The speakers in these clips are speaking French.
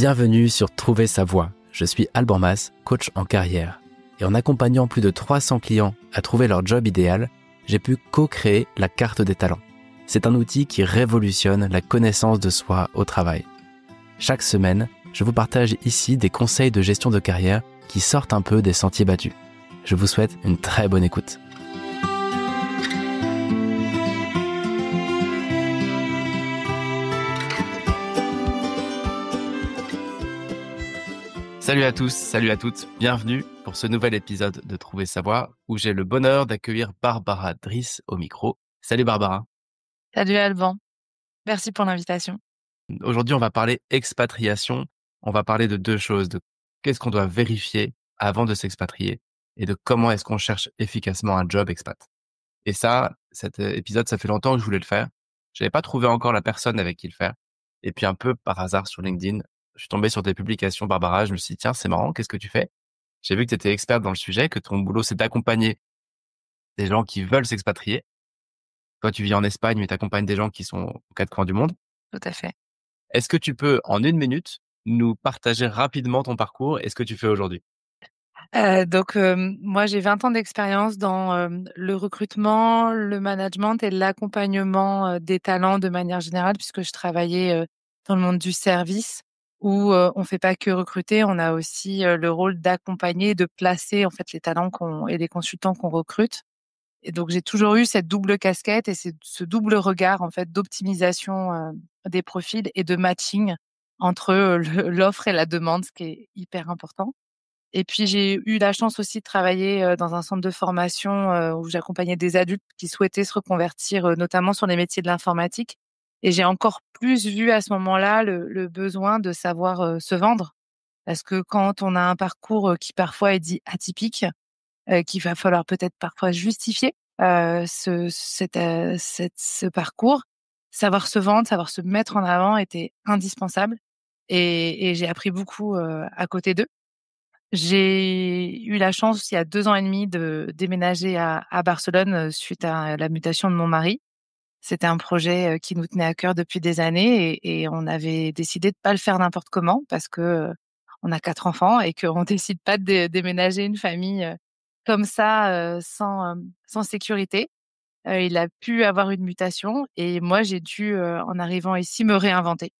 Bienvenue sur Trouver sa voie. Je suis Alban Mas, coach en carrière. Et en accompagnant plus de 300 clients à trouver leur job idéal, j'ai pu co-créer la carte des talents. C'est un outil qui révolutionne la connaissance de soi au travail. Chaque semaine, je vous partage ici des conseils de gestion de carrière qui sortent un peu des sentiers battus. Je vous souhaite une très bonne écoute. Salut à tous, salut à toutes, bienvenue pour ce nouvel épisode de Trouver sa voie où j'ai le bonheur d'accueillir Barbara Driss au micro. Salut Barbara. Salut Alban, merci pour l'invitation. Aujourd'hui, on va parler expatriation. On va parler de deux choses, de qu'est-ce qu'on doit vérifier avant de s'expatrier et de comment est-ce qu'on cherche efficacement un job expat. Et ça, cet épisode, ça fait longtemps que je voulais le faire. J'avais pas trouvé encore la personne avec qui le faire. Et puis un peu par hasard sur LinkedIn, je suis tombé sur tes publications, Barbara. Je me suis dit, tiens, c'est marrant, qu'est-ce que tu fais? J'ai vu que tu étais experte dans le sujet, que ton boulot, c'est d'accompagner des gens qui veulent s'expatrier. Toi, tu vis en Espagne, mais tu accompagnes des gens qui sont aux quatre coins du monde. Tout à fait. Est-ce que tu peux, en une minute, nous partager rapidement ton parcours et ce que tu fais aujourd'hui? Moi, j'ai 20 ans d'expérience dans le recrutement, le management et l'accompagnement des talents de manière générale, puisque je travaillais dans le monde du service où on fait pas que recruter, on a aussi le rôle d'accompagner, de placer en fait les talents et les consultants qu'on recrute. Et donc, j'ai toujours eu cette double casquette et ce double regard en fait d'optimisation des profils et de matching entre l'offre et la demande, ce qui est hyper important. Et puis, j'ai eu la chance aussi de travailler dans un centre de formation où j'accompagnais des adultes qui souhaitaient se reconvertir, notamment sur les métiers de l'informatique. Et j'ai encore plus vu à ce moment-là le besoin de savoir se vendre. Parce que quand on a un parcours qui parfois est dit atypique, qu'il va falloir peut-être parfois justifier ce parcours. Savoir se vendre, savoir se mettre en avant était indispensable et j'ai appris beaucoup à côté d'eux. J'ai eu la chance, il y a 2 ans et demi, de déménager à Barcelone suite à la mutation de mon mari. C'était un projet qui nous tenait à cœur depuis des années et on avait décidé de pas le faire n'importe comment parce que on a 4 enfants et qu'on décide pas de déménager une famille comme ça sans sécurité. Il a pu avoir une mutation et moi j'ai dû en arrivant ici me réinventer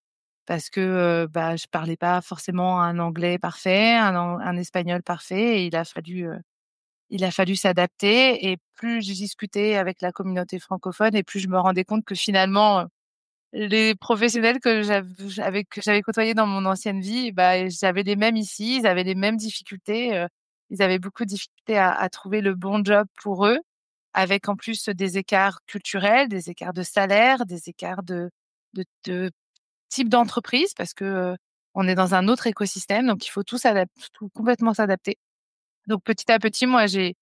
parce que je parlais pas forcément un anglais parfait, un espagnol parfait et il a fallu s'adapter et plus je discutais avec la communauté francophone et plus je me rendais compte que finalement, les professionnels que j'avais côtoyés dans mon ancienne vie, j'avais les mêmes ici, ils avaient les mêmes difficultés, ils avaient beaucoup de difficultés à trouver le bon job pour eux, avec en plus des écarts culturels, des écarts de salaire, des écarts de type d'entreprise parce que, on est dans un autre écosystème, donc il faut tout complètement s'adapter. Donc petit à petit, moi, j'ai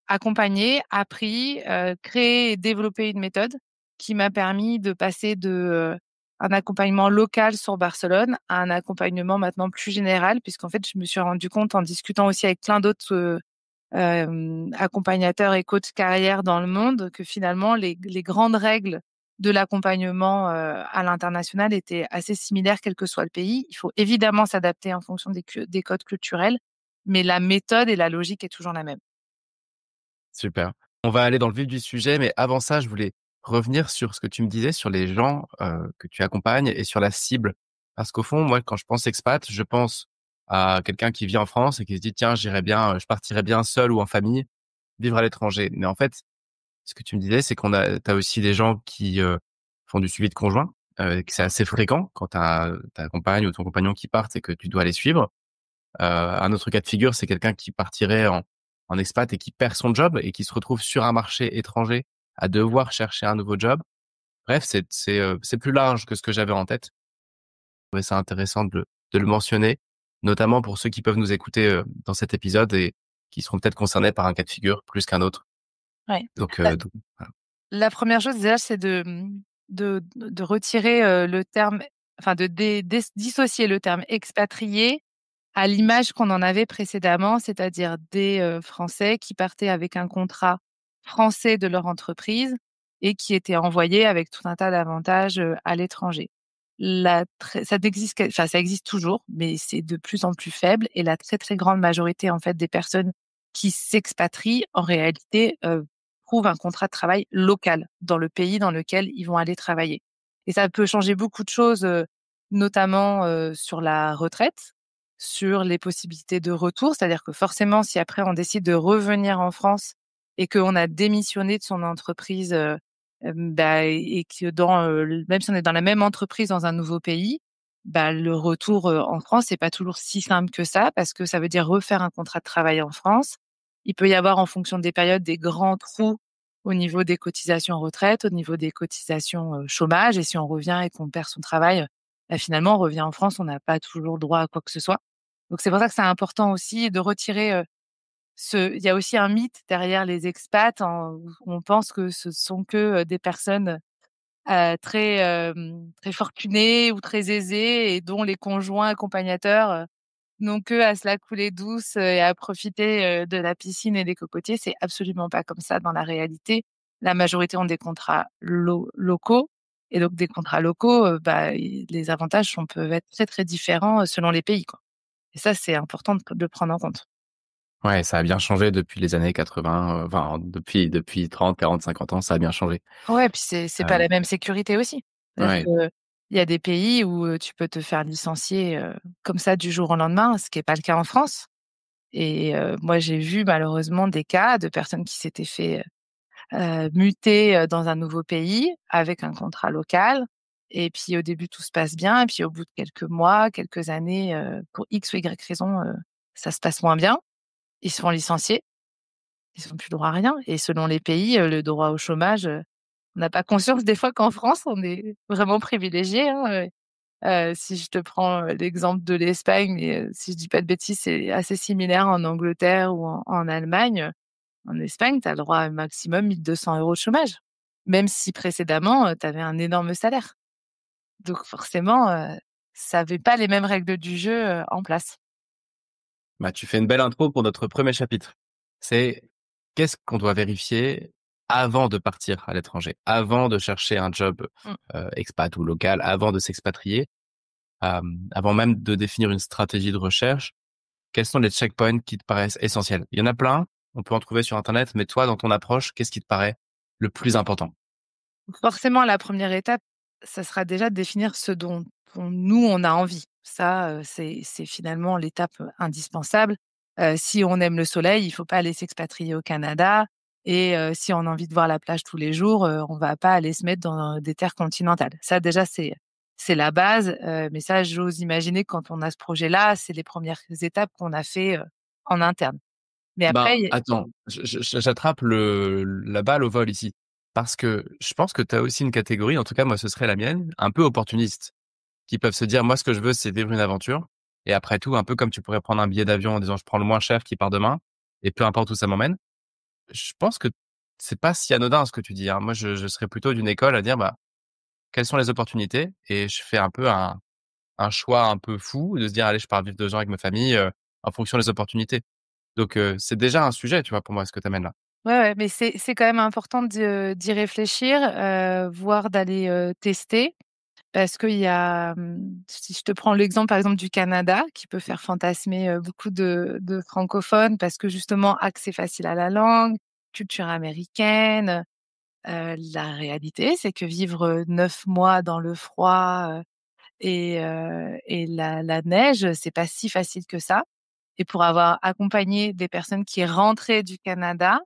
accompagné, appris, créé et développé une méthode qui m'a permis de passer un accompagnement local sur Barcelone à un accompagnement maintenant plus général puisqu'en fait, je me suis rendu compte en discutant aussi avec plein d'autres, accompagnateurs et coachs carrière dans le monde que finalement les grandes règles de l'accompagnement, à l'international étaient assez similaires quel que soit le pays. Il faut évidemment s'adapter en fonction des codes culturels, mais la méthode et la logique est toujours la même. Super. On va aller dans le vif du sujet, mais avant ça, je voulais revenir sur ce que tu me disais sur les gens que tu accompagnes et sur la cible. Parce qu'au fond, moi, quand je pense expat, je pense à quelqu'un qui vit en France et qui se dit, tiens, j'irais bien, je partirais bien seul ou en famille, vivre à l'étranger. Mais en fait, ce que tu me disais, c'est t'as aussi des gens qui font du suivi de conjoint, que c'est assez fréquent quand t'as ta compagne ou ton compagnon qui partent et que tu dois les suivre. Un autre cas de figure, c'est quelqu'un qui partirait en expat et qui perd son job et qui se retrouve sur un marché étranger à devoir chercher un nouveau job. Bref, c'est plus large que ce que j'avais en tête. Je trouvais ça intéressant de le mentionner, notamment pour ceux qui peuvent nous écouter, dans cet épisode et qui seront peut-être concernés par un cas de figure plus qu'un autre. Ouais. Donc voilà. La première chose déjà, c'est de retirer, le terme enfin dissocier le terme expatrié à l'image qu'on en avait précédemment, c'est-à-dire des, Français qui partaient avec un contrat français de leur entreprise et qui étaient envoyés avec tout un tas d'avantages, à l'étranger. ça n'existe enfin, ça existe toujours, mais c'est de plus en plus faible et la très, très grande majorité, en fait, des personnes qui s'expatrient, en réalité, trouvent un contrat de travail local dans le pays dans lequel ils vont aller travailler et ça peut changer beaucoup de choses, notamment, sur la retraite, sur les possibilités de retour. C'est-à-dire que forcément, si après on décide de revenir en France et qu'on a démissionné de son entreprise, bah et que même si on est dans la même entreprise dans un nouveau pays, bah, le retour, en France, c'est pas toujours si simple que ça parce que ça veut dire refaire un contrat de travail en France. Il peut y avoir, en fonction des périodes, des grands trous au niveau des cotisations retraite, au niveau des cotisations, chômage et si on revient et qu'on perd son travail, bah, finalement, on revient en France, on n'a pas toujours droit à quoi que ce soit. Donc c'est pour ça que c'est important aussi de retirer, il y a aussi un mythe derrière les expats où on pense que ce sont que, des personnes, très fortunées ou très aisées et dont les conjoints accompagnateurs, n'ont qu'à se la couler douce, et à profiter, de la piscine et des cocotiers. C'est absolument pas comme ça dans la réalité. La majorité ont des contrats locaux et donc des contrats locaux, bah, les avantages peuvent être très, très différents, selon les pays, quoi et ça, c'est important de le prendre en compte. Ouais, ça a bien changé depuis les années 80, enfin depuis 30, 40, 50 ans, ça a bien changé. Ouais, puis c'est pas Hem, la même sécurité aussi. C'est-à-dire ouais, qu'il y a des pays où, tu peux te faire licencier, comme ça du jour au lendemain, ce qui est pas le cas en France et moi j'ai vu malheureusement des cas de personnes qui s'étaient fait, muter, dans un nouveau pays avec un contrat local et puis au début tout se passe bien et puis au bout de quelques mois, quelques années, pour X ou Y raison, ça se passe moins bien. Ils se font licencier, ils ont plus droit à rien et selon les pays, le droit au chômage, on n'a pas conscience des fois qu'en France, on est vraiment privilégié, hein, si je te prends, l'exemple de l'Espagne et si je dis pas de bêtises, c'est assez similaire en Angleterre ou en Allemagne. En Espagne, tu as le droit à un maximum 1 200 € de chômage, même si précédemment, tu avais un énorme salaire. Donc forcément, ça avait pas les mêmes règles du jeu, en place. bah, tu fais une belle intro pour notre premier chapitre. C'est qu'est-ce qu'on doit vérifier avant de partir à l'étranger? Avant de chercher un job, Mmh. expat ou local, avant de s'expatrier, avant même de définir une stratégie de recherche, quels sont les checkpoints qui te paraissent essentiels? Il y en a plein, on peut en trouver sur internet, mais toi, dans ton approche, qu'est-ce qui te paraît le plus important? Forcément, la première étape, ça sera déjà de définir ce dont nous, on a envie. Ça, c'est finalement l'étape, indispensable. Si on aime le soleil, il faut pas aller s'expatrier au Canada et si on a envie de voir la plage tous les jours, on va pas aller se mettre dans des terres continentales. Ça déjà, c'est la base, mais ça, j'ose imaginer que quand on a ce projet-là, c'est les premières étapes qu'on a fait, en interne. Mais Ben, après, il attends, j'attrape la balle au vol ici. Parce que je pense que tu as aussi une catégorie, en tout cas moi ce serait la mienne, un peu opportuniste, qui peuvent se dire: «Moi ce que je veux c'est vivre une aventure» et après tout un peu comme tu pourrais prendre un billet d'avion en disant: «Je prends le moins cher qui part demain et peu importe où ça m'emmène». Je pense que c'est pas si anodin ce que tu dis, hein. Moi je serais plutôt d'une école à dire: «Bah, quelles sont les opportunités?» et je fais un peu un choix un peu fou de se dire: «Allez je pars vivre 2 ans avec ma famille, en fonction des opportunités». Donc c'est déjà un sujet, tu vois, pour moi, ce que tu amènes là. Ouais, ouais, mais c'est quand même important d'y réfléchir, voire d'aller, tester parce qu'il y a, si je te prends l'exemple, par exemple, du Canada qui peut faire fantasmer, beaucoup de francophones parce que justement accès facile à la langue, culture américaine, la réalité, c'est que vivre, 9 mois dans le froid, et la neige, c'est pas si facile que ça et pour avoir accompagné des personnes qui rentraient du Canada,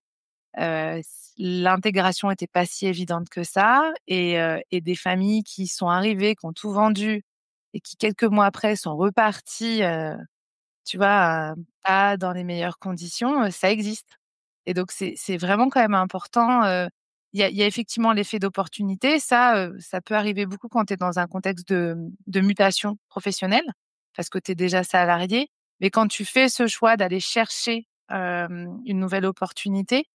l'intégration était pas si évidente que ça et des familles qui sont arrivées, qui ont tout vendu et qui quelques mois après sont reparties, tu vois, pas dans les meilleures conditions, ça existe et donc c'est vraiment quand même important, il y a effectivement l'effet d'opportunité, ça peut arriver beaucoup quand tu es dans un contexte de mutation professionnelle, parce que tu es déjà salarié. Mais quand tu fais ce choix d'aller chercher, une nouvelle opportunité,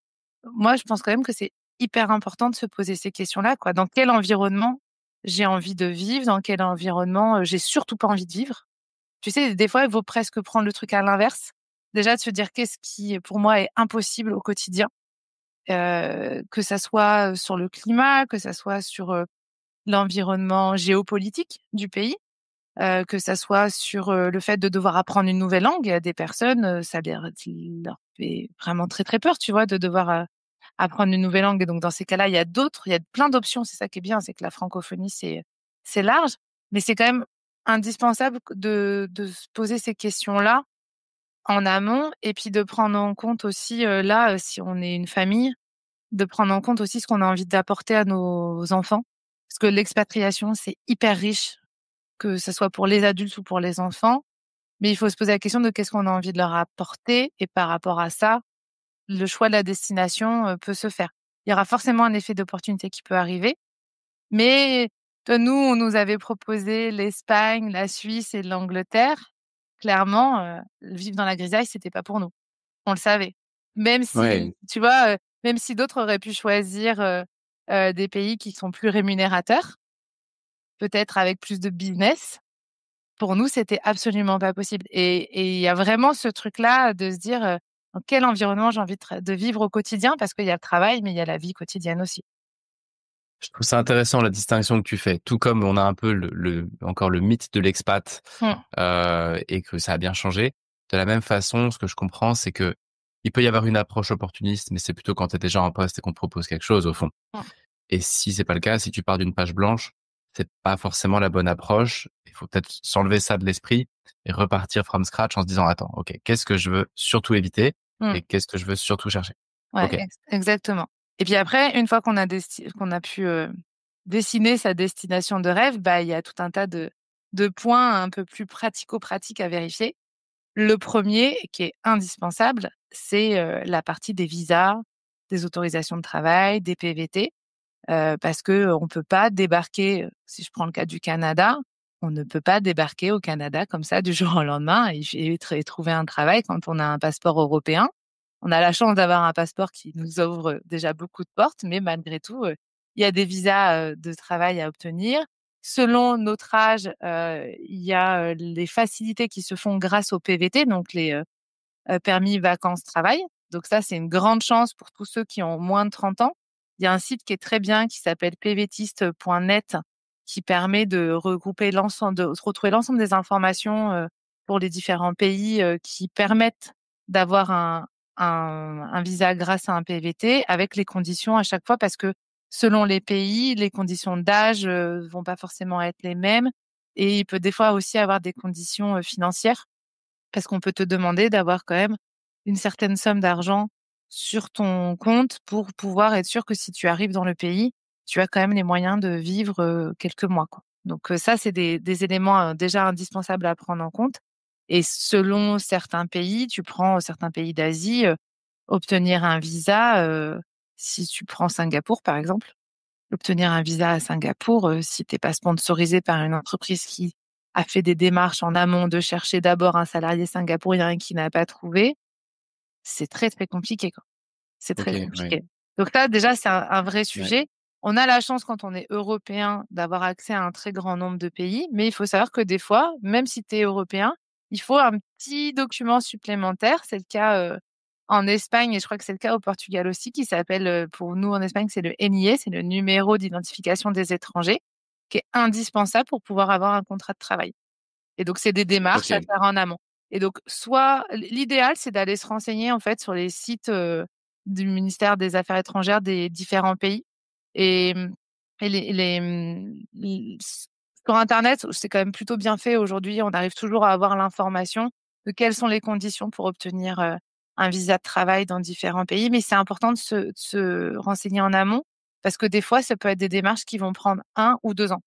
moi je pense quand même que c'est hyper important de se poser ces questions-là, quoi. Dans quel environnement j'ai envie de vivre? Dans quel environnement, j'ai surtout pas envie de vivre? Tu sais, des fois, il vaut presque prendre le truc à l'inverse. Déjà de se dire: «Qu'est-ce qui, pour moi, est impossible au quotidien?» Que ça soit, sur le climat, que ça soit sur, l'environnement géopolitique du pays, que ça soit sur, le fait de devoir apprendre une nouvelle langue. Il y a des personnes, ça leur fait vraiment très, très peur, tu vois, de devoir, apprendre une nouvelle langue et donc dans ces cas-là, il y a plein d'options. C'est ça qui est bien, c'est que la francophonie, c'est large, mais c'est quand même indispensable de se poser ces questions-là en amont et puis de prendre en compte aussi, là, si on est une famille, de prendre en compte aussi ce qu'on a envie d'apporter à nos enfants. Parce que l'expatriation, c'est hyper riche, que ce soit pour les adultes ou pour les enfants, mais il faut se poser la question de qu'est-ce qu'on a envie de leur apporter et par rapport à ça, le choix de la destination, peut se faire. Il y aura forcément un effet d'opportunité qui peut arriver, mais nous, on nous avait proposé l'Espagne, la Suisse et l'Angleterre. Clairement, vivre dans la grisaille, c'était pas pour nous. On le savait. Même Ouais. si, tu vois, même si d'autres auraient pu choisir, des pays qui sont plus rémunérateurs, peut-être avec plus de business, pour nous, c'était absolument pas possible et il y a vraiment ce truc-là de se dire, dans quel environnement j'ai envie de vivre au quotidien parce qu'il y a le travail, mais il y a la vie quotidienne aussi. Je trouve ça intéressant la distinction que tu fais. Tout comme on a un peu encore le mythe de l'expat, Mmh, et que ça a bien changé. De la même façon, ce que je comprends, c'est que il peut y avoir une approche opportuniste, mais c'est plutôt quand tu es déjà en poste et qu'on te propose quelque chose au fond. mmh, Et si c'est pas le cas, si tu pars d'une page blanche, c'est pas forcément la bonne approche. Il faut peut-être s'enlever ça de l'esprit et repartir from scratch en se disant: «Attends, OK, qu'est-ce que je veux surtout éviter mmh. et qu'est-ce que je veux surtout chercher?» Ouais, OK, exactement et puis après, une fois qu'on a pu, dessiner sa destination de rêve, bah, il y a tout un tas de points un peu plus pratico-pratiques à vérifier. Le premier qui est indispensable, c'est, la partie des visas, des autorisations de travail, des PVT, parce qu'on peut pas débarquer, si je prends le cas du Canada, on ne peut pas débarquer au Canada comme ça du jour au lendemain et trouver un travail quand on a un passeport européen. On a la chance d'avoir un passeport qui nous ouvre déjà beaucoup de portes, mais malgré tout, il y a des visas, de travail à obtenir. Selon notre âge, il y a, les facilités qui se font grâce au PVT, donc les, permis vacances-travail. Donc ça, c'est une grande chance pour tous ceux qui ont moins de 30 ans. Il y a un site qui est très bien qui s'appelle pvtiste.net qui permet de regrouper l'ensemble de retrouver l'ensemble des informations, pour les différents pays, qui permettent d'avoir un visa grâce à un PVT avec les conditions à chaque fois parce que selon les pays, les conditions d'âge, vont pas forcément être les mêmes et il peut des fois aussi avoir des conditions, financières. Parce qu'on peut te demander d'avoir quand même une certaine somme d'argent sur ton compte pour pouvoir être sûr que si tu arrives dans le pays, tu as quand même les moyens de vivre, quelques mois, quoi. Donc, ça, c'est des éléments, déjà indispensables à prendre en compte et selon certains pays, tu prends certains pays d'Asie, obtenir un visa, si tu prends Singapour, par exemple, obtenir un visa à Singapour, si tu es pas sponsorisé par une entreprise qui a fait des démarches en amont de chercher d'abord un salarié singapourien qui n'a pas trouvé, c'est très, très compliqué, quoi. C'est très OK, ouais, compliqué. Donc là, déjà, c'est un vrai ouais. sujet. On a la chance quand on est européen d'avoir accès à un très grand nombre de pays, mais il faut savoir que des fois, même si tu es européen, il faut un petit document supplémentaire. C'est le cas, en Espagne et je crois que c'est le cas au Portugal aussi qui s'appelle, pour nous en Espagne, c'est le NIE, c'est le numéro d'identification des étrangers, qui est indispensable pour pouvoir avoir un contrat de travail. Et donc, c'est des démarches à OK, faire en amont. Et donc, soit l'idéal, c'est d'aller se renseigner, en fait, sur les sites, du ministère des Affaires étrangères des différents pays et et sur internet, c'est quand même plutôt bien fait aujourd'hui. On arrive toujours à avoir l'information de quelles sont les conditions pour obtenir, un visa de travail dans différents pays. Mais c'est important de se renseigner en amont parce que des fois, ça peut être des démarches qui vont prendre 1 ou 2 ans.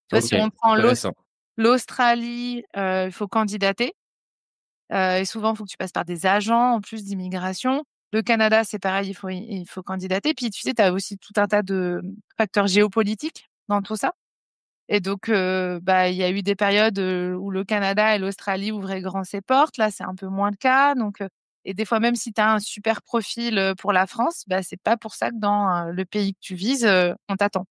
Tu vois, OK, si on prend intéressant. l'Australie, il faut candidater, et souvent, il faut que tu passes par des agents en plus d'immigration. Le Canada, c'est pareil, il faut candidater. Puis tu sais, tu as aussi tout un tas de, facteurs géopolitiques dans tout ça et donc bah, il y a eu des périodes, où le Canada et l'Australie ouvraient grand ses portes. Là, c'est un peu moins le cas donc et des fois, même si tu as un super profil, pour la France, bah, c'est pas pour ça que dans, le pays que tu vises, on t'attend.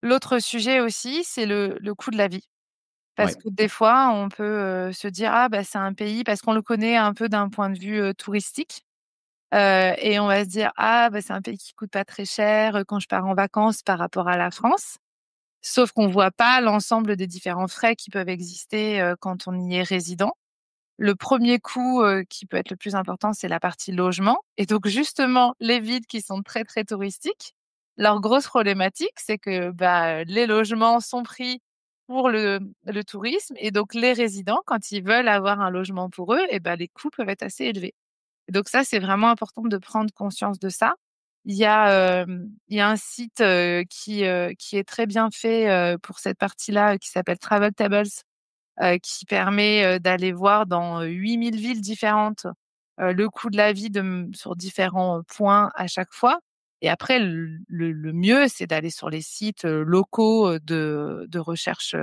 L'autre sujet aussi, c'est le coût de la vie. Parce Ouais, que des fois, on peut, se dire: «Ah bah, c'est un pays» parce qu'on le connaît un peu d'un point de vue, touristique. Et on va se dire: «Ah bah, c'est un pays qui coûte pas très cher, quand je pars en vacances par rapport à la France». Sauf qu'on voit pas l'ensemble des différents frais qui peuvent exister, quand on y est résident. Le premier coût, qui peut être le plus important, c'est la partie logement et donc justement, les villes qui sont très, très touristiques, leur grosse problématique, c'est que, bah, les logements sont pris pour le tourisme et donc les résidents, quand ils veulent avoir un logement pour eux et bah, les coûts peuvent être assez élevés. Donc ça, c'est vraiment important de prendre conscience de ça. Il y a un site, qui est très bien fait, pour cette partie-là, qui s'appelle Travel Tables, qui permet, d'aller voir dans 8 000 villes différentes, le coût de la vie sur différents, points à chaque fois et après le mieux, c'est d'aller sur les sites, locaux, de recherche,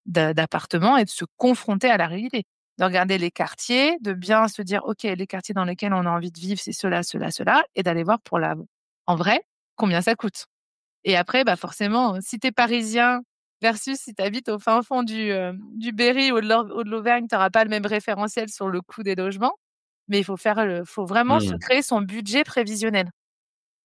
d'appartements et de se confronter à la réalité. De regarder les quartiers, de bien se dire: «OK, les quartiers dans lesquels on a envie de vivre, c'est cela, cela, cela» et d'aller voir en vrai, combien ça coûte. Et après, bah, forcément, si tu es parisien versus si tu habites au fin fond du Berry ou de l'Auvergne, tu auras pas le même référentiel sur le coût des logements. Mais faut vraiment se Mmh. créer son budget prévisionnel.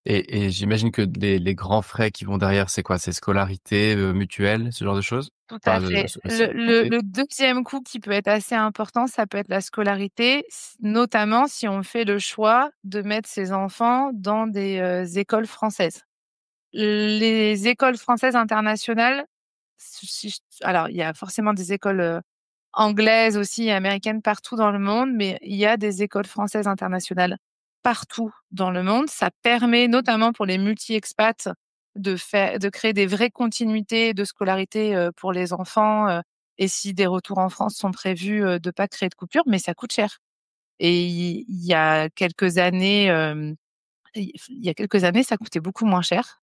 Et j'imagine que les grands frais qui vont derrière, c'est quoi? C'est scolarité, mutuelle, ce genre de choses? Tout à Enfin, fait. aussi? OK. Le 2e coût qui peut être assez important, ça peut être la scolarité, notamment si on fait le choix de mettre ses enfants dans des, écoles françaises. Les écoles françaises internationales, si j alors il y a forcément des écoles, anglaises aussi et américaines partout dans le monde, mais il y a des écoles françaises internationales partout dans le monde. Ça permet notamment pour les multi-expats de créer des vraies continuités de scolarité, pour les enfants, et si des retours en France sont prévus, de pas créer de coupure, mais ça coûte cher. Et il y a quelques années, il y a quelques années, ça coûtait beaucoup moins cher.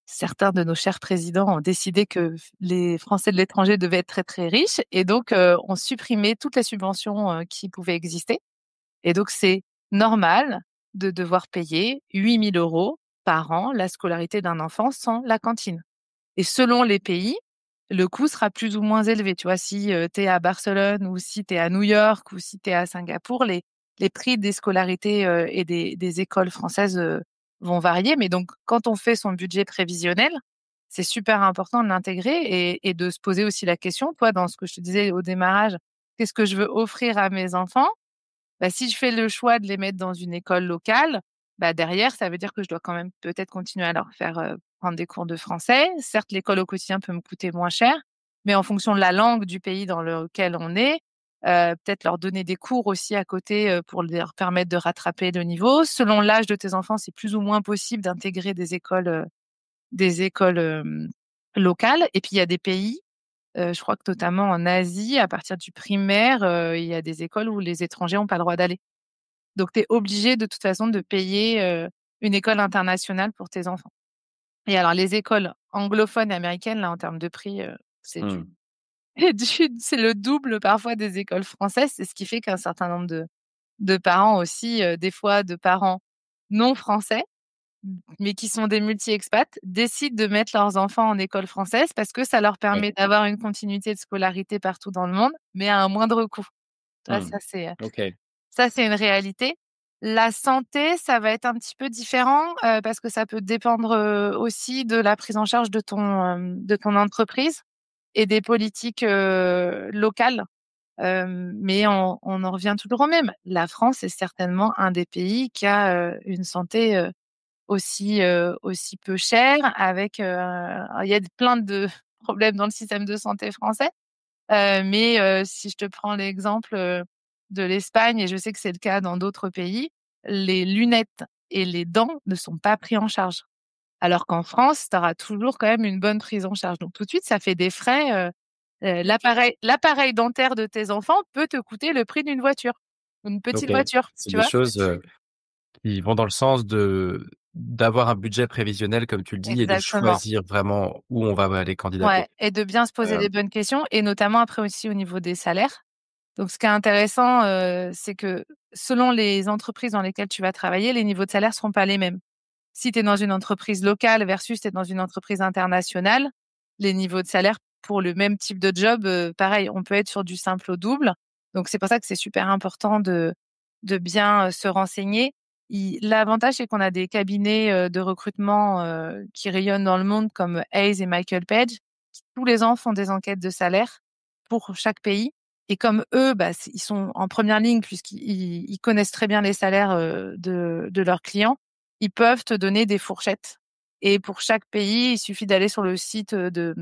Certains de nos chers présidents ont décidé que les Français de l'étranger devaient être très, très riches et donc ont supprimé toutes les subventions, qui pouvaient exister et donc c'est normal de devoir payer 8 000 € par an la scolarité d'un enfant sans la cantine et selon les pays, le coût sera plus ou moins élevé. Tu vois? Si, tu es à Barcelone ou si tu es à New York ou si tu es à Singapour, les prix des scolarités, et des écoles françaises, vont varier. Mais donc quand on fait son budget prévisionnel, c'est super important de l'intégrer et de se poser aussi la question, toi, dans ce que je te disais au démarrage: «Qu'est-ce que je veux offrir à mes enfants?» Bah, si je fais le choix de les mettre dans une école locale, bah, derrière, ça veut dire que je dois quand même peut-être continuer à leur faire, prendre des cours de français. Certes, l'école au quotidien peut me coûter moins cher, mais en fonction de la langue du pays dans lequel on est, peut-être leur donner des cours aussi à côté, pour leur permettre de rattraper le niveau. Selon l'âge de tes enfants, c'est plus ou moins possible d'intégrer des écoles, locales et puis il y a des pays, je crois que notamment en Asie, à partir du primaire, il y a des écoles où les étrangers ont pas le droit d'aller. Donc tu es obligé de toute façon de payer, une école internationale pour tes enfants. Et alors les écoles anglophones et américaines, là, en termes de prix, c'est Mmh. du c'est le double parfois des écoles françaises. C'est ce qui fait qu'un certain nombre de parents aussi, des fois de parents non français, mais qui sont des multi-expats, décident de mettre leurs enfants en école française parce que ça leur Ouais. permet d'avoir une continuité de scolarité partout dans le monde, mais à un moindre coût. Tu vois, Mmh. OK. ça, c'est une réalité. La santé, ça va être un petit peu différent, parce que ça peut dépendre, aussi de la prise en charge de ton entreprise et des politiques, locales. Mais on en revient toujours au même. La France est certainement un des pays qui a, une santé, aussi peu chère avec, il y a plein de problèmes dans le système de santé français. Mais si je te prends l'exemple, de l'Espagne et je sais que c'est le cas dans d'autres pays, les lunettes et les dents ne sont pas pris en charge. Alors qu'en France, tu auras toujours quand même une bonne prise en charge. Donc tout de suite, ça fait des frais, l'appareil dentaire de tes enfants peut te coûter le prix d'une voiture, une petite OK. voiture, C'est tu des vois? choses, qui vont dans le sens d'avoir un budget prévisionnel comme tu le dis et de Exactement. choisir vraiment où on va aller Ouais candidater. et de bien se poser Heu, les bonnes questions et notamment après aussi au niveau des salaires. Donc ce qui est intéressant, c'est que selon les entreprises dans lesquelles tu vas travailler, les niveaux de salaire seront pas les mêmes. Si tu es dans une entreprise locale versus tu es dans une entreprise internationale, les niveaux de salaire pour le même type de job, pareil, on peut être sur du simple au double. Donc c'est pour ça que c'est super important de bien, se renseigner. l'avantage, c'est qu'on a des cabinets, de recrutement, qui rayonnent dans le monde comme Hays et Michael Page, qui tous les ans font des enquêtes de salaire pour chaque pays et comme eux, bah, ils sont en première ligne puisqu'ils connaissent très bien les salaires, de leurs clients, ils peuvent te donner des fourchettes et pour chaque pays, il suffit d'aller sur le site, de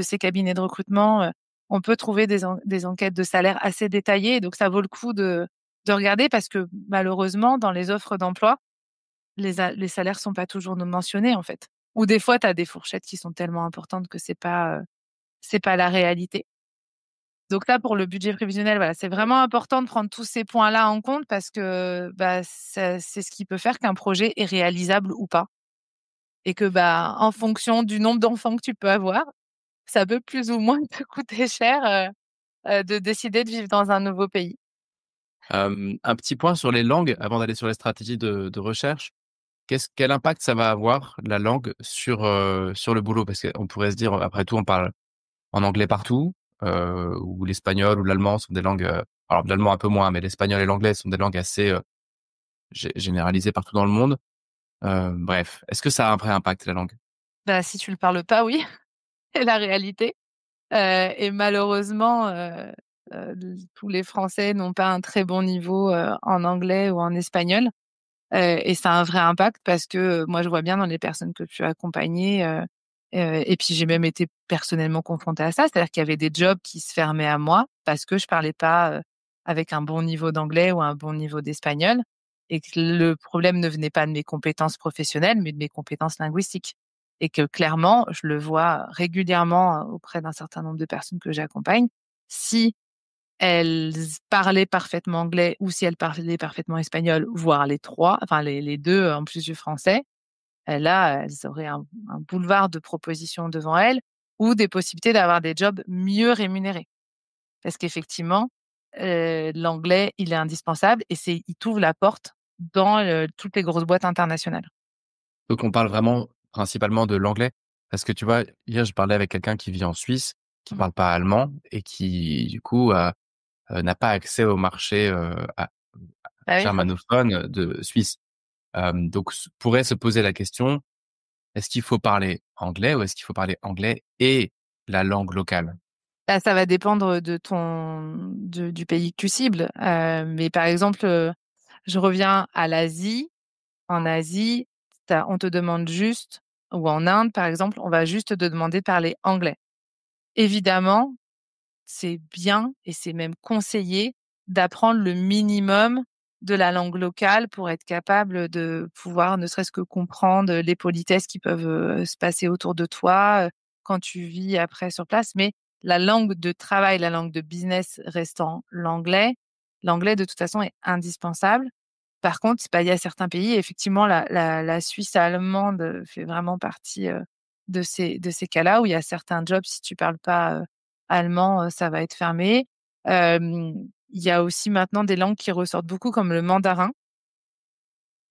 ces cabinets de recrutement, on peut trouver des enquêtes de salaire assez détaillées donc ça vaut le coup de regarder parce que malheureusement, dans les offres d'emploi, les salaires sont pas toujours mentionnés, en fait. Ou des fois, tu as des fourchettes qui sont tellement importantes que c'est pas la réalité. Donc là, pour le budget prévisionnel, voilà, c'est vraiment important de prendre tous ces points-là en compte parce que, bah, c'est ce qui peut faire qu'un projet est réalisable ou pas et que, bah, en fonction du nombre d'enfants que tu peux avoir, ça peut plus ou moins te coûter cher, de décider de vivre dans un nouveau pays. Un petit point sur les langues avant d'aller sur les stratégies de recherche. Quel impact ça va avoir, la langue, sur le boulot? Parce qu'on pourrait se dire, après tout, on parle en anglais partout, ou l'espagnol ou l'allemand sont des langues, alors l'allemand un peu moins, mais l'espagnol et l'anglais sont des langues assez, généralisées partout dans le monde. Bref, est-ce que ça a un vrai impact, la langue? Bah, si tu le parles pas, oui, c'est la réalité. Et malheureusement, tous les Français n'ont pas un très bon niveau, en anglais ou en espagnol. Et ça a un vrai impact parce que, moi je vois bien dans les personnes que tu as accompagnées, et puis j'ai même été personnellement confrontée à ça. C'est-à-dire qu'il y avait des jobs qui se fermaient à moi parce que je parlais pas, avec un bon niveau d'anglais ou un bon niveau d'espagnol et que le problème ne venait pas de mes compétences professionnelles, mais de mes compétences linguistiques et que clairement, je le vois régulièrement, auprès d'un certain nombre de personnes que j'accompagne. Si elles parlaient parfaitement anglais ou si elles parlaient parfaitement espagnol, voire les 3, enfin les 2 en plus du français, là, elles auraient un boulevard de propositions devant elles ou des possibilités d'avoir des jobs mieux rémunérés. Parce qu'effectivement, l'anglais, il est indispensable et il t'ouvre la porte dans, toutes les grosses boîtes internationales. Donc on parle vraiment principalement de l'anglais? Parce que tu vois, hier, je parlais avec quelqu'un qui vit en Suisse, qui Mmh. parle pas allemand et qui, du coup, n'a pas accès au marché, Bah oui, forcément. germanophone de Suisse. Donc pourrait se poser la question: est-ce qu'il faut parler anglais ou est-ce qu'il faut parler anglais et la langue locale? Bah, ça va dépendre du pays que tu cibles, mais par exemple, je reviens à l'Asie. En Asie, on te demande juste ou en Inde, par exemple, on va juste te demander de parler anglais. Évidemment, c'est bien et c'est même conseillé d'apprendre le minimum de la langue locale pour être capable de pouvoir ne serait-ce que comprendre les politesses qui peuvent, se passer autour de toi, quand tu vis après sur place. Mais la langue de travail, la langue de business restant l'anglais de toute façon est indispensable. Par contre, bah, il y a certains pays, effectivement, la Suisse allemande, fait vraiment partie, de ces cas-là où il y a certains jobs, si tu parles pas, allemand, ça va être fermé. Il y a aussi maintenant des langues qui ressortent beaucoup comme le mandarin.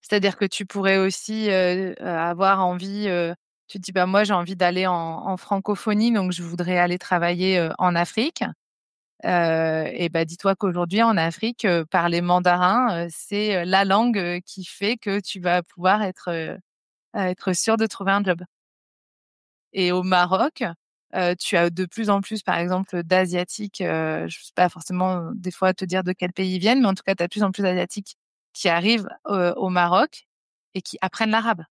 C'est-à-dire que tu pourrais aussi, avoir envie, tu te dis: «Bah, moi, j'ai envie d'aller en francophonie, donc je voudrais aller travailler, en Afrique». Et bah, dis-toi qu'aujourd'hui en Afrique, parler mandarin, c'est, la langue, qui fait que tu vas pouvoir être sûr de trouver un job. Et au Maroc, tu as de plus en plus, par exemple, d'asiatiques, je sais pas forcément, des fois te dire de quel pays ils viennent, mais en tout cas, tu as de plus en plus d'asiatiques qui arrivent, au Maroc et qui apprennent l'arabe.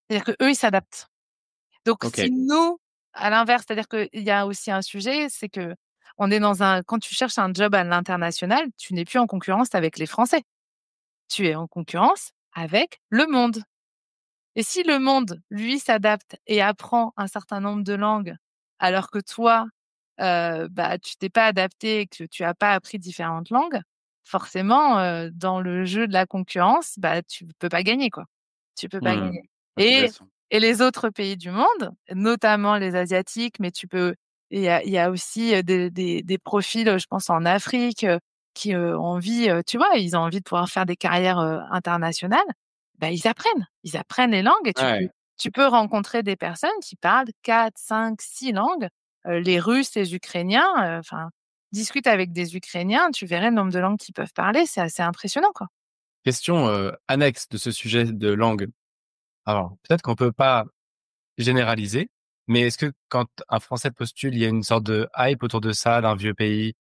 C'est-à-dire qu'eux, ils s'adaptent. Donc OK. si nous, à l'inverse, c'est-à-dire qu'il y a aussi un sujet, c'est qu'on est quand tu cherches un job à l'international, tu n'es plus en concurrence avec les Français. Tu es en concurrence avec le monde. Et si le monde, lui, s'adapte et apprend un certain nombre de langues, alors que toi, bah, tu t'es pas adapté et que tu as pas appris différentes langues, forcément, dans le jeu de la concurrence, bah, tu peux pas gagner, quoi. Tu peux pas Mmh. gagner et Intéressant. et les autres pays du monde, notamment les asiatiques, mais il y a aussi, des profils, je pense en Afrique, qui, ont envie, tu vois, ils ont envie de pouvoir faire des carrières, internationales. Bah, ils apprennent les langues et Ouais. tu peux rencontrer des personnes qui parlent 4, 5, 6 langues, les Russes, les Ukrainiens, enfin, discute avec des Ukrainiens, tu verrais le nombre de langues qu'ils peuvent parler, c'est assez impressionnant, quoi. Question, annexe de ce sujet de langue. Alors, peut-être qu'on peut pas généraliser, mais est-ce que quand un Français postule, il y a une sorte de hype autour de ça, d'un vieux pays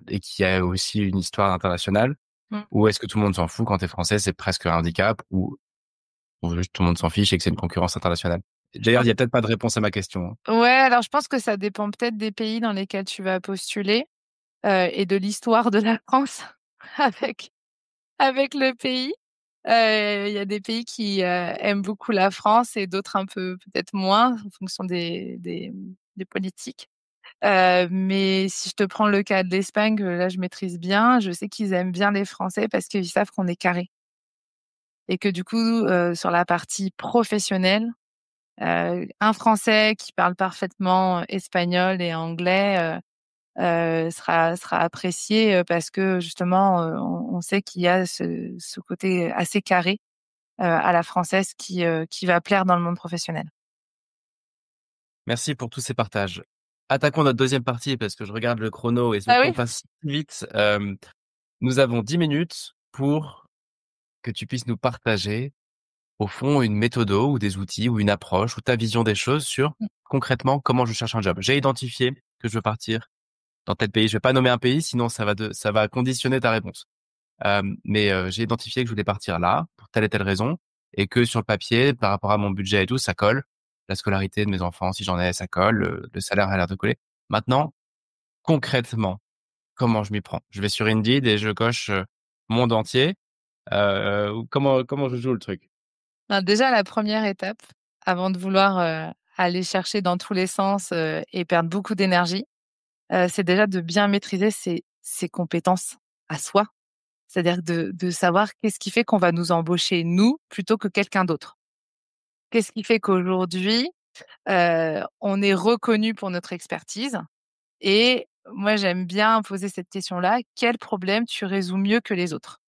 et qui a aussi une histoire internationale? Mmh. Ou est-ce que tout le monde s'en fout quand t'es français, c'est presque un handicap ou juste tout le monde s'en fiche et que c'est une concurrence internationale? Je D'ailleurs, pense il y a peut-être pas de réponse à ma question, hein. Ouais, alors je pense que ça dépend peut-être des pays dans lesquels tu vas postuler, et de l'histoire de la France avec avec le pays. Il y a des pays qui, aiment beaucoup la France et d'autres un peu peut-être moins en fonction des politiques. Mais si je te prends le cas de l'Espagne, là je maîtrise bien, je sais qu'ils aiment bien les Français parce qu'ils savent qu'on est carré et que du coup, sur la partie professionnelle, un Français qui parle parfaitement espagnol et anglais, sera apprécié, parce que justement, on sait qu'il y a ce côté assez carré, à la française qui va plaire dans le monde professionnel. Merci pour tous ces partages. Attaquons notre deuxième partie parce que je regarde le chrono et le Ah temps oui? passe si vite. Nous avons 10 minutes pour que tu puisses nous partager, au fond, une méthodo ou des outils ou une approche ou ta vision des choses sur, Mmh. concrètement, comment je cherche un job. J'ai identifié que je veux partir dans tel pays. Je vais pas nommer un pays, sinon ça va conditionner ta réponse. Mais j'ai identifié que je voulais partir là, pour telle et telle raison, et que sur le papier, par rapport à mon budget et tout, ça colle. La scolarité de mes enfants, si j'en ai, ça colle. Le salaire a l'air de coller. Maintenant, concrètement, comment je m'y prends? Je vais sur Indeed et je coche, monde entier, ou comment je joue le truc? Ben, déjà la première étape, avant de vouloir, aller chercher dans tous les sens, et perdre beaucoup d'énergie, c'est déjà de bien maîtriser ses compétences à soi. C'est-à-dire de savoir qu'est-ce qui fait qu'on va nous embaucher nous, plutôt que quelqu'un d'autre? Qu'est-ce qui fait qu'aujourd'hui, on est reconnu pour notre expertise? Et moi, j'aime bien poser cette question-là: «Quel problème tu résous mieux que les autres?»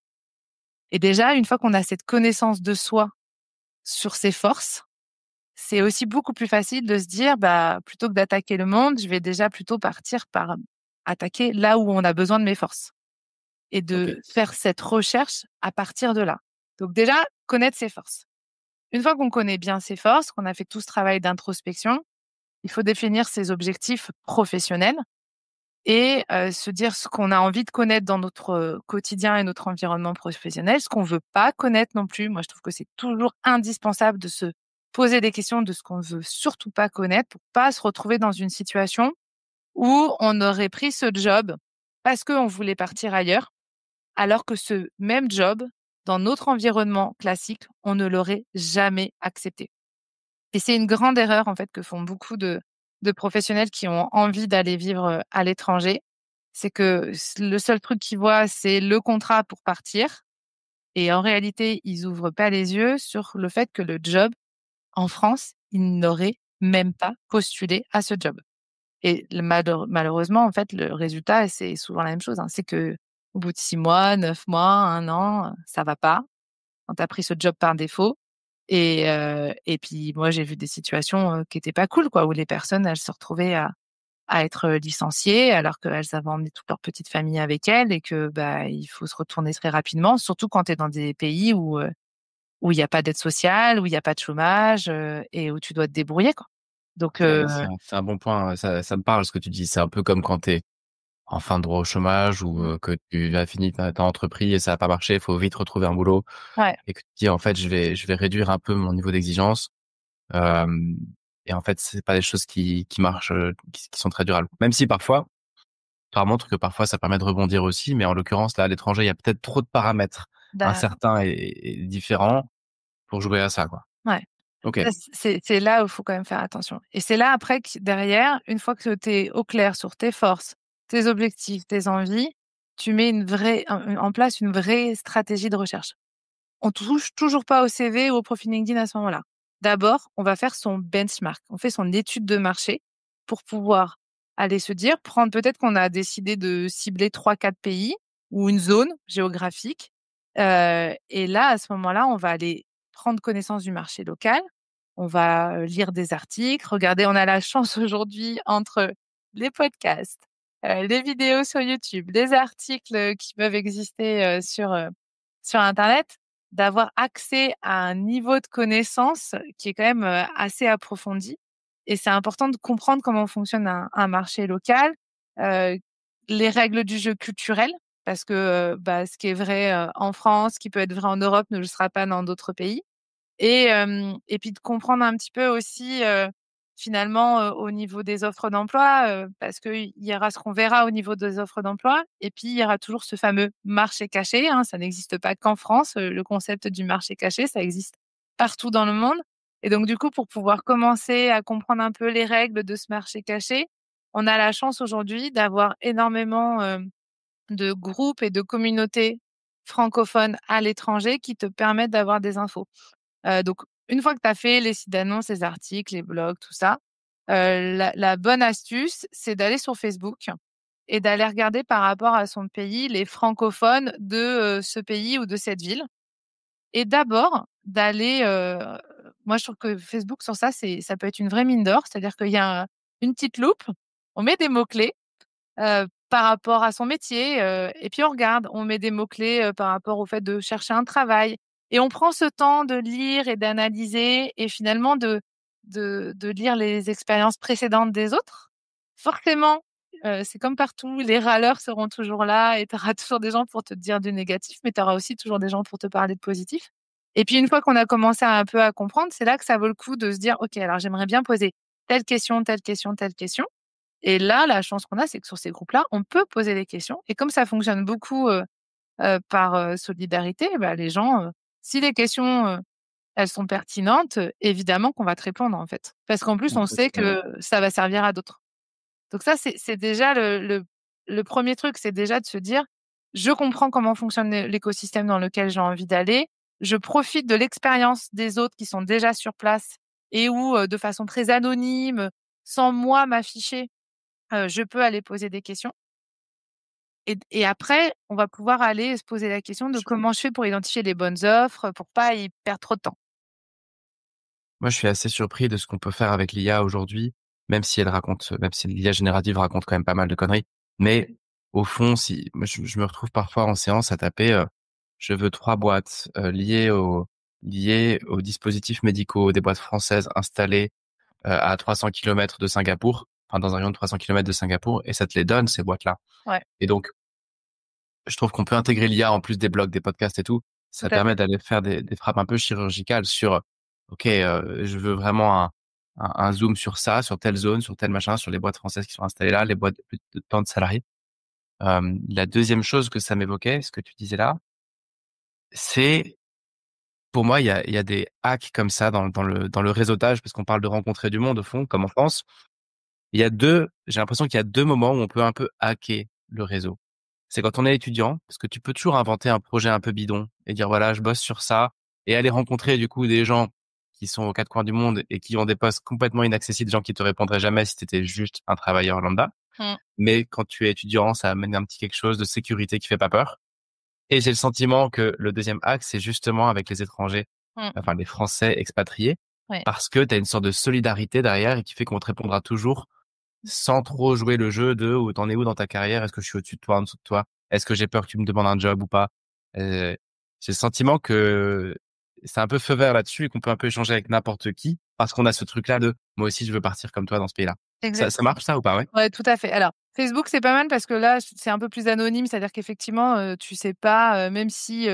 Et déjà, une fois qu'on a cette connaissance de soi sur ses forces, c'est aussi beaucoup plus facile de se dire: «Bah, plutôt que d'attaquer le monde, je vais déjà plutôt partir par attaquer là où on a besoin de mes forces» et OK. de faire cette recherche à partir de là. Donc déjà, connaître ses forces. Une fois qu'on connaît bien ses forces, qu'on a fait tout ce travail d'introspection, il faut définir ses objectifs professionnels et se dire ce qu'on a envie de connaître dans notre, quotidien et notre environnement professionnel, ce qu'on veut pas connaître non plus. Moi, je trouve que c'est toujours indispensable de se poser des questions de ce qu'on ne veut surtout pas connaître pour pas se retrouver dans une situation où on aurait pris ce job parce qu'on voulait partir ailleurs, alors que ce même job, dans notre environnement classique, on ne l'aurait jamais accepté. Et c'est une grande erreur, en fait, que font beaucoup de professionnels qui ont envie d'aller vivre, à l'étranger. C'est que le seul truc qu'ils voient, c'est le contrat pour partir et en réalité, ils ouvrent pas les yeux sur le fait que le job, en France, ils n'auraient même pas postulé à ce job. Et malheureusement, en fait, le résultat, c'est souvent la même chose, hein. C'est qu'au bout de 6 mois, 9 mois, 1 an, ça va pas quand tu as pris ce job par défaut et puis moi, j'ai vu des situations, qui étaient pas cool quoi, où les personnes, elles se retrouvaient à être, licenciées alors qu'elles avaient emmené toute leur petite famille avec elles et que, bah, il faut se retourner très rapidement, surtout quand tu es dans des pays où il y a pas d'aide sociale, où il y a pas de chômage, et où tu dois te débrouiller quoi. Donc Ouais, c'est un bon point, ça me parle ce que tu dis. C'est un peu comme quand tu es en fin de droit au chômage ou, mmh, que tu as fini ta entreprise et ça a pas marché, il faut vite retrouver un boulot ouais, et que tu te dis: «En fait, je vais réduire un peu mon niveau d'exigence». Hem et en fait, c'est pas des choses qui marchent, qui sont très durables. Même si parfois, ça montre que parfois ça permet de rebondir aussi, mais en l'occurrence, là, à l'étranger, il y a peut-être trop de paramètres bah, incertains et différents pour jouer à ça, quoi. ouais. OK. Ça, c'est là où il faut quand même faire attention et c'est là après que derrière, une fois que tu es au clair sur tes forces, tes objectifs, tes envies, tu mets une vraie en place une vraie stratégie de recherche. On touche toujours pas au CV ou au profil LinkedIn à ce moment-là. D'abord, on va faire son benchmark. On fait son étude de marché pour pouvoir aller se dire, prendre peut-être qu'on a décidé de cibler 3, 4 pays ou une zone géographique, et là, à ce moment-là, on va aller prendre connaissance du marché local. On va, lire des articles, regarder on a la chance aujourd'hui entre les podcasts, les vidéos sur YouTube, les articles, qui peuvent exister, sur internet, d'avoir accès à un niveau de connaissance qui est quand même, assez approfondi et c'est important de comprendre comment fonctionne un marché local, heu, les règles du jeu culturel parce que, ce qui est vrai, en France, qui peut être vrai en Europe ne le sera pas dans d'autres pays. Et puis de comprendre un petit peu aussi, finalement, au niveau des offres d'emploi, parce qu'il y aura ce qu'on verra au niveau des offres d'emploi et puis il y aura toujours ce fameux marché caché, hein. Ça n'existe pas qu'en France, le concept du marché caché, ça existe partout dans le monde et donc du coup, pour pouvoir commencer à comprendre un peu les règles de ce marché caché, on a la chance aujourd'hui d'avoir énormément, de groupes et de communautés francophones à l'étranger qui te permettent d'avoir des infos. Donc une fois que tu as fait les sites d'annonces, les articles, les blogs, tout ça, la bonne astuce, c'est d'aller sur Facebook et d'aller regarder par rapport à son pays, les francophones de, ce pays ou de cette ville et d'abord d'aller, moi je trouve que Facebook sur ça, ça peut être une vraie mine d'or. C'est-à-dire qu'il y a une petite loupe, on met des mots-clés par rapport à son métier, et puis on regarde, on met des mots-clés, par rapport au fait de chercher un travail et on prend ce temps de lire et d'analyser et finalement de lire les expériences précédentes des autres. Forcément, c'est comme partout, les râleurs seront toujours là et tu auras toujours des gens pour te dire du négatif, mais tu auras aussi toujours des gens pour te parler de positif et puis une fois qu'on a commencé un peu à comprendre, c'est là que ça vaut le coup de se dire: «OK, alors j'aimerais bien poser telle question, telle question, telle question» et là, la chance qu'on a, c'est que sur ces groupes-là, on peut poser des questions et comme ça fonctionne beaucoup, par, solidarité, bah, les gens, si les questions, elles sont pertinentes, évidemment qu'on va te répondre, en fait. Parce qu'en plus, on sait Impressionnant. que ça va servir à d'autres. Donc ça, c'est déjà le 1er truc, c'est déjà de se dire: «Je comprends comment fonctionne l'écosystème dans lequel j'ai envie d'aller. Je profite de l'expérience des autres qui sont déjà sur place et où, de façon très anonyme, sans moi m'afficher, je peux aller poser des questions et après, on va pouvoir aller se poser la question de comment je fais pour identifier les bonnes offres, pour pas y perdre trop de temps. Moi, je suis assez surpris de ce qu'on peut faire avec l'IA aujourd'hui, même si l'IA générative raconte quand même pas mal de conneries. Mais au fond, si moi, je me retrouve parfois en séance à taper, je veux 3 boîtes, liées aux dispositifs médicaux, des boîtes françaises installées, à 300 kilomètres de Singapour, enfin dans un rayon de 300 kilomètres de Singapour et ça te les donne ces boîtes-là. Ouais, Et donc je trouve qu'on peut intégrer l'IA en plus des blogs, des podcasts et tout. tout Ça à permet fait. d'aller faire des frappes un peu chirurgicales sur, OK, je veux vraiment un zoom sur ça, sur telle zone, sur tel machin, sur les boîtes françaises qui sont installées là, les boîtes de plus de tant de salariés. La deuxième chose que ça m'évoquait, ce que tu disais là, c'est pour moi, il y a des hacks comme ça dans le réseautage, parce qu'on parle de rencontrer du monde au fond, comme en France. J'ai l'impression qu'il y a 2 moments où on peut un peu hacker le réseau. C'est quand on est étudiant, parce que tu peux toujours inventer un projet un peu bidon et dire: «Voilà, je bosse sur ça» et aller rencontrer du coup des gens qui sont aux 4 coins du monde et qui ont des postes complètement inaccessibles, des gens qui te répondraient jamais si tu étais juste un travailleur lambda. Mmh, Mais quand tu es étudiant, ça amène un petit quelque chose de sécurité qui fait pas peur et j'ai le sentiment que le deuxième axe, c'est justement avec les étrangers, mmh, enfin les Français expatriés, ouais. parce que tu as une sorte de solidarité derrière et qui fait qu'on te répondra toujours sans trop jouer le jeu de: «Où tu es où dans ta carrière? Est-ce que je suis au-dessus de toi, en dessous de toi? Est-ce que j'ai peur que tu me demandes un job ou pas?» heu, j'ai le sentiment que c'est un peu feu vert là-dessus et qu'on peut un peu échanger avec n'importe qui parce qu'on a ce truc-là de: «Moi aussi, je veux partir comme toi dans ce pays-là». Ça Exactement. marche ça ou pas? Ouais? Ouais, tout à fait. Alors, Facebook, c'est pas mal parce que là, c'est un peu plus anonyme, c'est-à-dire qu'effectivement, tu sais pas, même si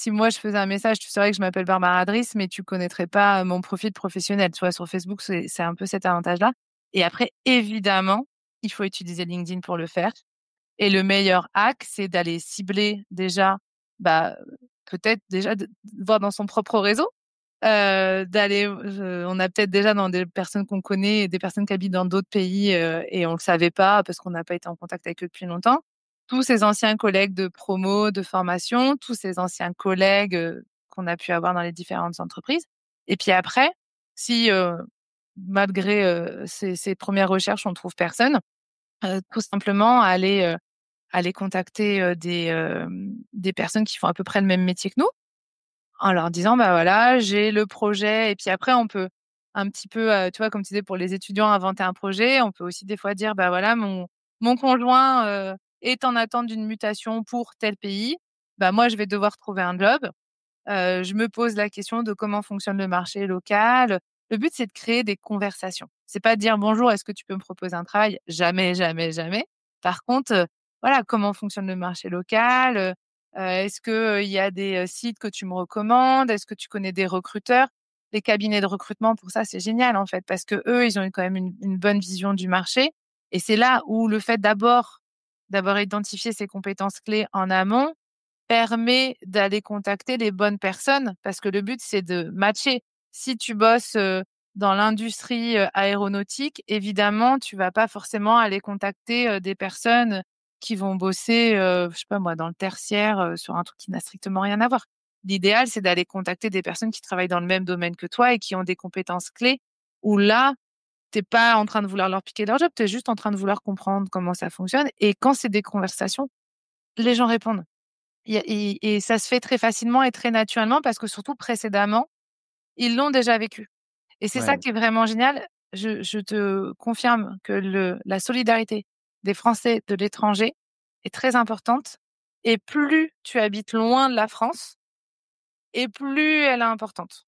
moi je faisais un message, tu saurais que je m'appelle Barbara Adrice, mais tu connaîtrais pas, mon profil professionnel. Tu vois? Sur Facebook, c'est un peu cet avantage-là et après, évidemment, il faut utiliser LinkedIn pour le faire et le meilleur hack, c'est d'aller cibler déjà, bah, peut-être déjà de voir dans son propre réseau. D'aller, on a peut-être déjà dans des personnes qu'on connaît, des personnes qui habitent dans d'autres pays, et on le savait pas parce qu'on n'a pas été en contact avec eux depuis longtemps. Tous ces anciens collègues de promo, de formation, tous ces anciens collègues, qu'on a pu avoir dans les différentes entreprises et puis après, si, malgré, ces 1res recherches, on trouve personne, tout simplement aller contacter, des personnes qui font à peu près le même métier que nous en leur disant: «Bah, voilà, j'ai le projet» et puis après on peut un petit peu, tu vois, comme tu disais pour les étudiants, inventer un projet. On peut aussi des fois dire: «Bah, voilà, mon conjoint, est en attente d'une mutation pour tel pays. bah, moi, je vais devoir trouver un job. Je me pose la question de comment fonctionne le marché local. Le but, c'est de créer des conversations. C'est pas de dire: «Bonjour, est-ce que tu peux me proposer un travail?» Jamais, jamais, jamais. Par contre, voilà, comment fonctionne le marché local? Est-ce que, il y a des, sites que tu me recommandes? Est-ce que tu connais des recruteurs? Les cabinets de recrutement, pour ça, c'est génial, en fait, parce qu'eux, ils ont quand même une bonne vision du marché et c'est là où le fait d'avoir identifié ces compétences clés en amont, permet d'aller contacter les bonnes personnes parce que le but, c'est de matcher. Si tu bosses, dans l'industrie, aéronautique, évidemment, tu vas pas forcément aller contacter, des personnes qui vont bosser, je sais pas moi, dans le tertiaire, sur un truc qui n'a strictement rien à voir. L'idéal, c'est d'aller contacter des personnes qui travaillent dans le même domaine que toi et qui ont des compétences clés où là, tu es pas en train de vouloir leur piquer leur job, tu es juste en train de vouloir comprendre comment ça fonctionne et quand c'est des conversations, les gens répondent. Il y a et ça se fait très facilement et très naturellement parce que surtout précédemment, ils l'ont déjà vécu et c'est ça Ouais. qui est vraiment génial. Je te confirme que la solidarité des Français de l'étranger est très importante et plus tu habites loin de la France et plus elle est importante.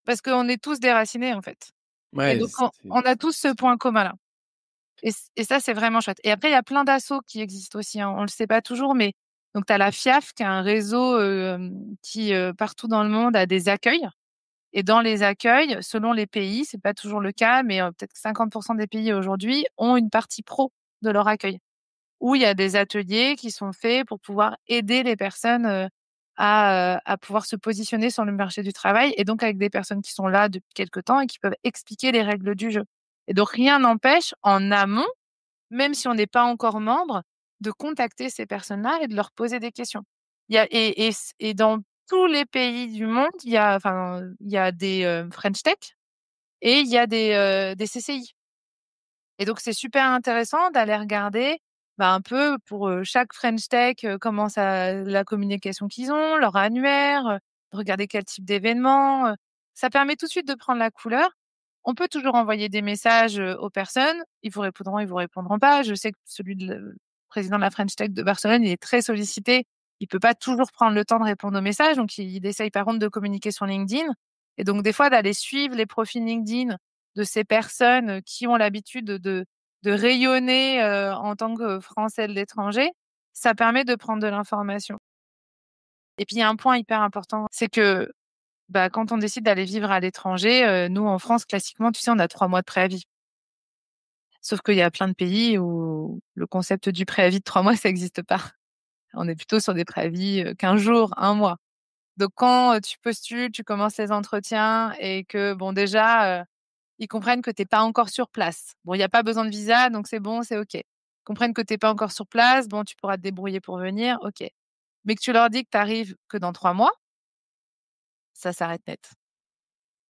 Parce qu'on est tous déracinés, en fait et Ouais, donc c'est on a tous ce point commun-là et ça, c'est vraiment chouette et après, il y a plein d'assauts qui existent aussi, hein. On le sait pas toujours, mais donc tu as la FIAF qui est un réseau, qui, partout dans le monde a des accueils et dans les accueils, selon les pays, c'est pas toujours le cas, mais peut-être que 50 des pays aujourd'hui ont une partie pro de leur accueil, où il y a des ateliers qui sont faits pour pouvoir aider les personnes, à pouvoir se positionner sur le marché du travail et donc avec des personnes qui sont là depuis quelque temps et qui peuvent expliquer les règles du jeu et donc rien n'empêche en amont, même si on n'est pas encore membre, de contacter ces personnes-là et de leur poser des questions. Il y a et dans tous les pays du monde, il y a des, French Tech et il y a des CCI. Et donc c'est super intéressant d'aller regarder, bah, un peu pour, chaque French Tech, comment ça la communication qu'ils ont, leur annuaire, de regarder quel type d'événement, ça permet tout de suite de prendre la couleur. On peut toujours envoyer des messages, aux personnes. Ils vous répondront pas. Je sais que celui de le président de la French Tech de Barcelone, il est très sollicité. Il peut pas toujours prendre le temps de répondre aux messages, donc il essaye par contre de communiquer sur LinkedIn et donc des fois d'aller suivre les profils LinkedIn de ces personnes, qui ont l'habitude de rayonner, en tant que Français de l'étranger, ça permet de prendre de l'information. Et puis il y a un point hyper important, c'est que, bah, quand on décide d'aller vivre à l'étranger, nous en France classiquement, tu sais, on a 3 mois de préavis. Sauf qu'il y a plein de pays où le concept du préavis de 3 mois, ça existe pas. On est plutôt sur des préavis, 15 jours, 1 mois. Donc quand, tu postules, tu commences les entretiens et que bon déjà, ils comprennent que tu es pas encore sur place. Bon, il y a pas besoin de visa, donc c'est bon, c'est OK. Ils comprennent que tu es pas encore sur place, bon, tu pourras te débrouiller pour venir, OK. Mais que tu leur dis que tu arrives que dans 3 mois, ça s'arrête net.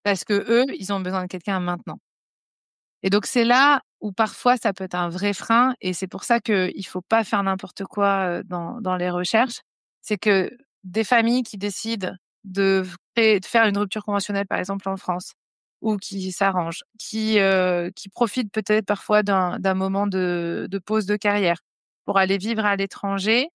Parce qu'eux, ils ont besoin de quelqu'un maintenant. Et donc c'est là où parfois ça peut être un vrai frein et c'est pour ça qu'il faut pas faire n'importe quoi, dans les recherches. C'est que des familles qui décident de faire une rupture conventionnelle, par exemple en France, ou qui s'arrangent, qui profitent peut-être parfois d'un moment de pause de carrière pour aller vivre à l'étranger,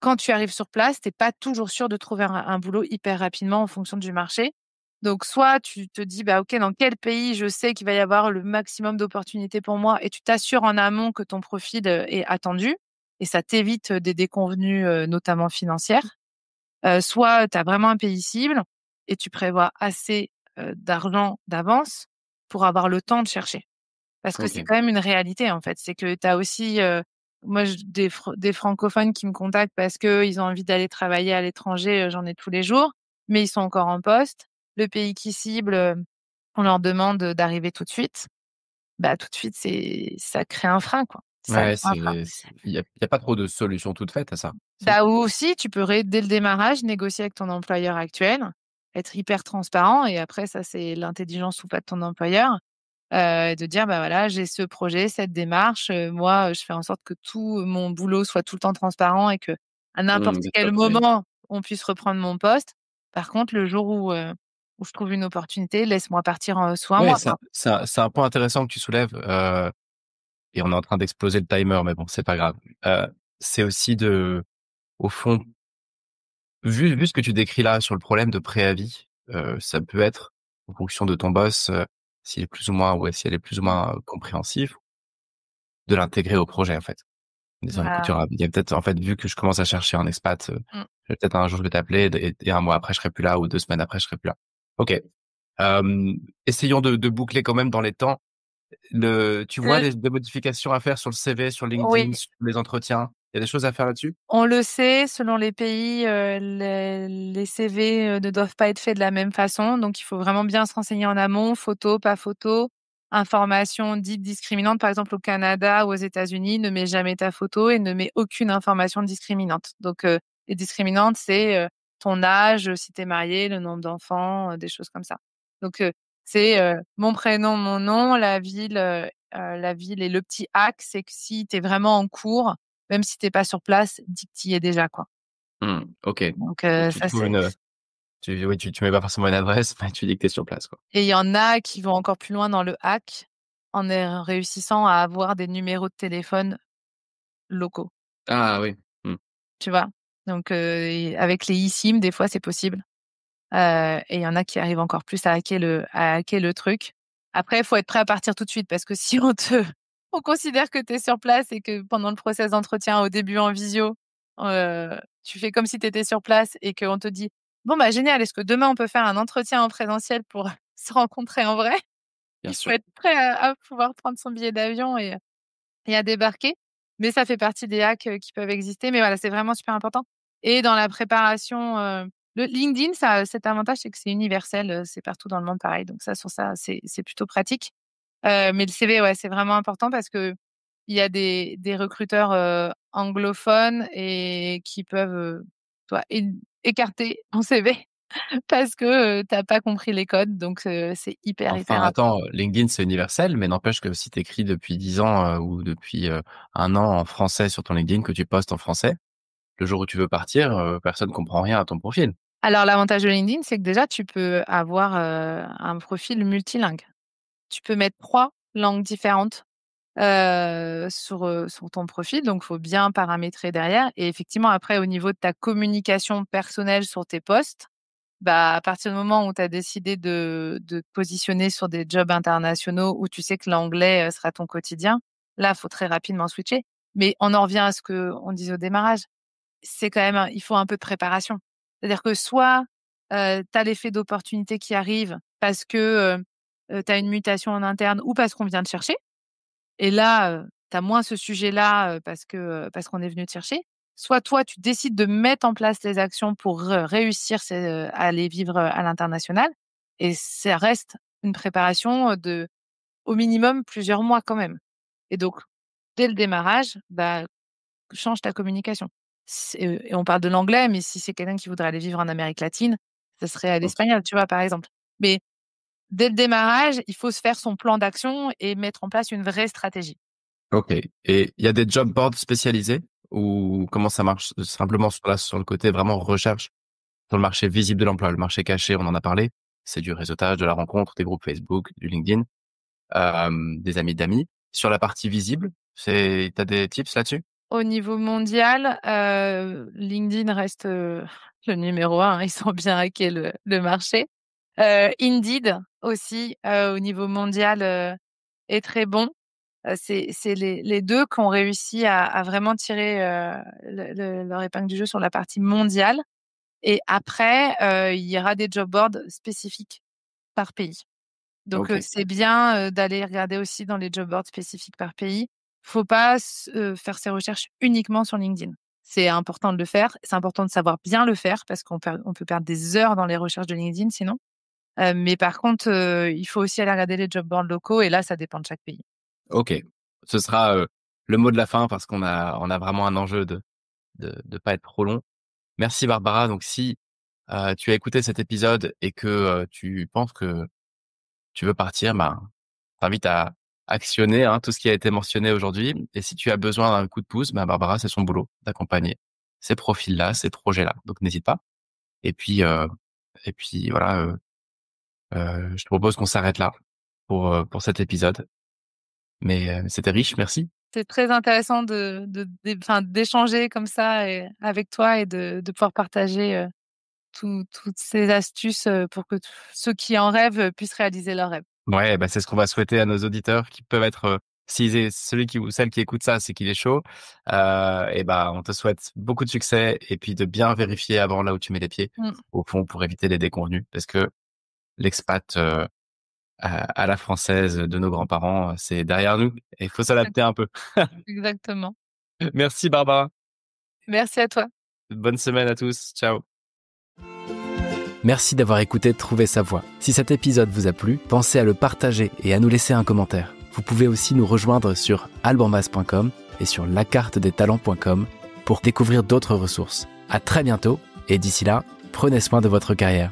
quand tu arrives sur place, tu es pas toujours sûr de trouver un boulot hyper rapidement en fonction du marché. Donc soit tu te dis: «Bah, OK, dans quel pays je sais qu'il va y avoir le maximum d'opportunités pour moi» et tu t'assures en amont que ton profil, est attendu et ça t'évite, des déconvenues, notamment financières. Soit tu as vraiment un pays cible et tu prévois assez, d'argent d'avance pour avoir le temps de chercher. Parce que c'est OK. quand même une réalité, en fait. C'est que tu as aussi, moi j des francophones qui me contactent parce qu'ils ont envie d'aller travailler à l'étranger, j'en ai tous les jours, mais ils sont encore en poste. Le pays qu'ils ciblent, on leur demande, d'arriver tout de suite. Bah, tout de suite, ça crée un frein, quoi. Ça crée Ouais, un frein. c'est il y a pas trop de solutions toutes faites à ça, si? Bah, ou aussi tu peux dès le démarrage, négocier avec ton employeur actuel, être hyper transparent et après ça, c'est l'intelligence ou pas de ton employeur. De dire: «Bah, voilà, j'ai ce projet, cette démarche, moi, je fais en sorte que tout mon boulot soit tout le temps transparent et qu'à n'importe Bien sûr, quel oui. moment, on puisse reprendre mon poste. Par contre, le jour où je trouve une opportunité, laisse-moi partir, sous 1 Ouais, mois, quoi». c'est un point intéressant que tu soulèves, et on est en train d'exploser le timer, mais bon, c'est pas grave. C'est aussi au fond vu ce que tu décris là sur le problème de préavis, ça peut être en fonction de ton boss, s'il est plus ou moins ouais, si elle est plus ou Mmh. moins, compréhensif, de l'intégrer au projet, en fait. En disant: «Écoute, Voilà. il y a peut-être en fait, vu que je commence à chercher un expat, Mmh. peut-être un jour je vais t'appeler et 1 mois après je serai plus là ou 2 semaines après je serai plus là». OK. Essayons de boucler quand même dans les temps. Tu vois Heu, des modifications à faire sur le CV, sur oui. LinkedIn, sur les entretiens? Il y a des choses à faire là-dessus? On le sait, selon les pays, les CV, ne doivent pas être faits de la même façon, donc il faut vraiment bien se renseigner en amont, photo, pas photo, information dite discriminante. Par exemple, au Canada ou aux États-Unis, ne mets jamais ta photo et ne mets aucune information discriminante. Donc, les discriminantes, c'est, ton âge, si tu es marié, le nombre d'enfants, des choses comme ça. Donc, c'est, mon prénom, mon nom, la ville et le petit hack, c'est que si tu es vraiment en cours, même si tu es pas sur place, dis que tu y es déjà, quoi. Mmh, OK. Donc Donc tu ça trouves c'est une, tu mets pas forcément une adresse, mais tu dis que tu es sur place, quoi. et il y en a qui vont encore plus loin dans le hack, réussissant à avoir des numéros de téléphone locaux, Ah oui. Mmh. tu vois? Donc et avec les eSIM, des fois, c'est possible, et il y en a qui arrivent encore plus à hacker le truc. Après, il faut être prêt à partir tout de suite parce que si on considère que tu es sur place et que pendant le process d'entretien, au début en visio, tu fais comme si tu étais sur place et qu'on te dit: «Bon, bah, génial, est-ce que demain on peut faire un entretien en présentiel pour se rencontrer en vrai?» Bien Il faut sûr. être prêt à pouvoir prendre son billet d'avion et à débarquer. Mais ça fait partie des hacks, qui peuvent exister. Mais voilà, c'est vraiment super important et dans la préparation, le LinkedIn, ça a cet avantage, c'est que c'est universel, c'est partout dans le monde pareil. Donc ça, sur ça, c'est plutôt pratique. Mais le CV, ouais, c'est vraiment important parce qu'il y a des recruteurs, anglophones et qui peuvent, tu vois, écarter ton CV parce que, tu as pas compris les codes. Donc c'est hyper, Enfin, hyper attends, important. LinkedIn, c'est universel, mais n'empêche que si tu écris depuis 10 ans, ou depuis, 1 an en français sur ton LinkedIn, que tu postes en français, le jour où tu veux partir, personne comprend rien à ton profil. Alors l'avantage de LinkedIn, c'est que déjà tu peux avoir, un profil multilingue. Tu peux mettre 3 langues différentes, sur ton profil, donc faut bien paramétrer derrière et effectivement après au niveau de ta communication personnelle sur tes posts, bah, à partir du moment où tu as décidé de te positionner sur des jobs internationaux où tu sais que l'anglais, sera ton quotidien, là, faut très rapidement switcher. Mais on en revient à ce qu'on disait au démarrage, c'est quand même il faut un peu de préparation. C'est-à-dire que soit, tu as l'effet d'opportunité qui arrive parce que, tu as une mutation en interne ou parce qu'on vient te chercher et là, tu as moins ce sujet-là, parce qu'on est venu te chercher. Soit toi, tu décides de mettre en place les actions pour réussir à aller vivre, à l'international et ça reste une préparation, de au minimum plusieurs mois quand même et donc dès le démarrage, bah, change ta communication. Et on parle de l'anglais, mais si c'est quelqu'un qui voudrait aller vivre en Amérique latine, ce serait à OK. l'espagnol, tu vois, par exemple. Mais dès le démarrage, il faut se faire son plan d'action et mettre en place une vraie stratégie. OK, et il y a des job boards spécialisés ou comment ça marche? Simplement sur le côté vraiment recherche, sur le marché visible de l'emploi, le marché caché, on en a parlé, c'est du réseautage, de la rencontre, des groupes Facebook, du LinkedIn, des amis d'amis. Sur la partie visible, tu as des tips là-dessus? Au niveau mondial, LinkedIn reste, le numéro 1, ils ont bien hacké le marché. Indeed aussi, au niveau mondial, est très bon. C'est les 2 qui ont réussi à vraiment tirer, leur épingle du jeu sur la partie mondiale et après, il y aura des job boards spécifiques par pays. Donc, OK, c'est bien, d'aller regarder aussi dans les job boards spécifiques par pays. Faut pas faire ses recherches uniquement sur LinkedIn. C'est important de le faire, c'est important de savoir bien le faire parce on peut perdre des heures dans les recherches de LinkedIn sinon. Mais par contre, il faut aussi aller regarder les job boards locaux et là, ça dépend de chaque pays. OK. Ce sera, le mot de la fin parce qu'on a vraiment un enjeu de pas être trop long. Merci Barbara, donc si, tu as écouté cet épisode et que, tu penses que tu veux partir, ben, t'invite à actionner, hein, tout ce qui a été mentionné aujourd'hui et si tu as besoin d'un coup de pouce, ben, Barbara, c'est son boulot d'accompagner ces profils-là, ces projets-là, donc n'hésite pas et puis, voilà, je te propose qu'on s'arrête là pour cet épisode mais c'était riche, merci. C'est très intéressant d'échanger comme ça et avec toi et de pouvoir partager, toutes ces astuces, pour que ceux qui en rêvent, puissent réaliser leurs rêves. Ouais, bah, c'est ce qu'on va souhaiter à nos auditeurs qui peuvent être, celui qui ou celle qui écoute ça, c'est qu'il est chaud. Et bah, on te souhaite beaucoup de succès et puis de bien vérifier avant là où tu mets les pieds, Mmh, au fond, pour éviter les déconvenues. Parce que l'expat, à la française de nos grands-parents, c'est derrière nous et il faut s'adapter un peu. exactement. Merci Barbara. Merci à toi. Bonne semaine à tous. Ciao. Merci d'avoir écouté Trouver sa voie. Si cet épisode vous a plu, pensez à le partager et à nous laisser un commentaire. Vous pouvez aussi nous rejoindre sur albambas.com et sur lacartedestalents.com pour découvrir d'autres ressources. À très bientôt et d'ici là, prenez soin de votre carrière.